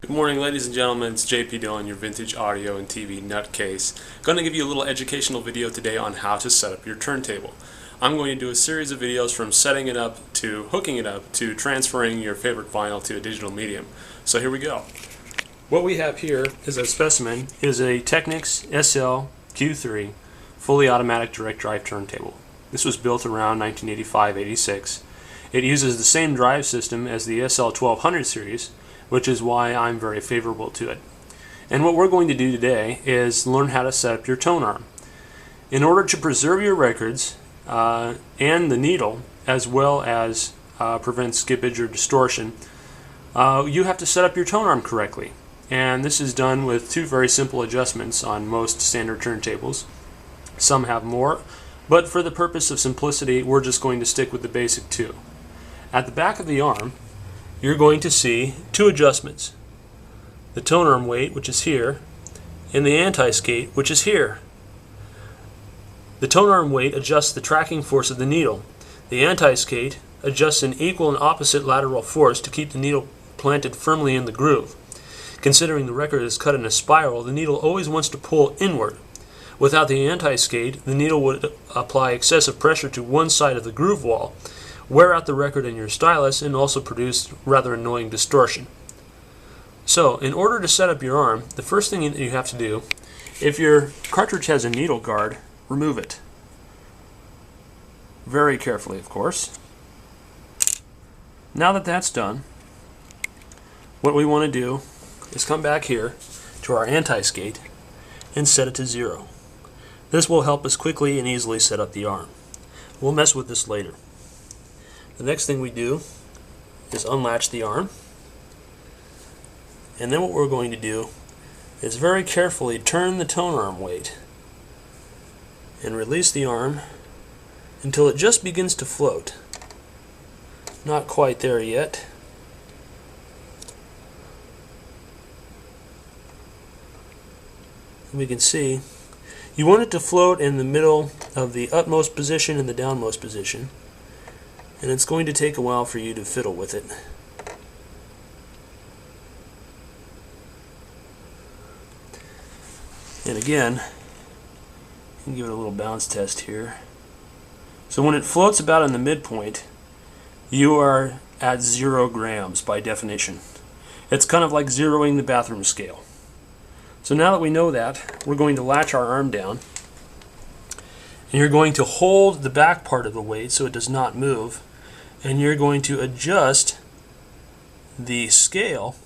Good morning, ladies and gentlemen. It's JP Dillon, your vintage audio and TV nutcase. Going to give you a little educational video today on how to set up your turntable. I'm going to do a series of videos from setting it up to hooking it up to transferring your favorite vinyl to a digital medium. So here we go. What we have here is a specimen is a Technics SL Q3 fully automatic direct drive turntable. This was built around 1985-86. It uses the same drive system as the SL 1200 series, which is why I'm very favorable to it. And what we're going to do today is learn how to set up your tone arm. In order to preserve your records and the needle, as well as prevent skippage or distortion, you have to set up your tone arm correctly. And this is done with two very simple adjustments on most standard turntables. Some have more, but for the purpose of simplicity, we're just going to stick with the basic two. At the back of the arm, you're going to see two adjustments. The tone arm weight, which is here, and the anti-skate, which is here. The tone arm weight adjusts the tracking force of the needle. The anti-skate adjusts an equal and opposite lateral force to keep the needle planted firmly in the groove. Considering the record is cut in a spiral, the needle always wants to pull inward. Without the anti-skate, the needle would apply excessive pressure to one side of the groove wall, wear out the record in your stylus, and also produce rather annoying distortion. So, in order to set up your arm, the first thing you have to do, if your cartridge has a needle guard, remove it. Very carefully, of course. Now that that's done, what we want to do is come back here to our anti-skate and set it to 0. This will help us quickly and easily set up the arm. We'll mess with this later. The next thing we do is unlatch the arm, and then what we're going to do is very carefully turn the tone arm weight and release the arm until it just begins to float. Not quite there yet. We can see you want it to float in the middle of the upmost position and the downmost position. And it's going to take a while for you to fiddle with it. And again, you can give it a little bounce test here. So when it floats about in the midpoint, you are at 0 grams by definition. It's kind of like zeroing the bathroom scale. So now that we know that, we're going to latch our arm down. And you're going to hold the back part of the weight so it does not move. And you're going to adjust the scale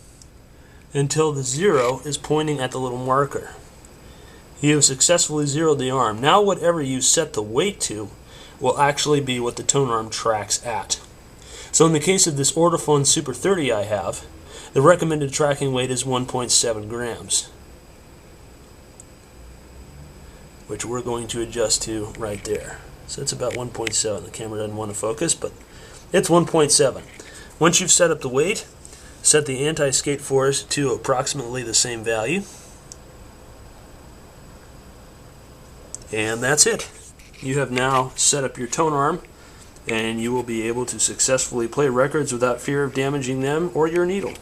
until the 0 is pointing at the little marker. You have successfully zeroed the arm. Now whatever you set the weight to will actually be what the tone arm tracks at. So in the case of this Ortofon Super 30 I have, the recommended tracking weight is 1.7 grams. Which we're going to adjust to right there. So it's about 1.7. The camera doesn't want to focus, but it's 1.7. Once you've set up the weight, set the anti-skate force to approximately the same value. And that's it. You have now set up your tone arm, and you will be able to successfully play records without fear of damaging them or your needle.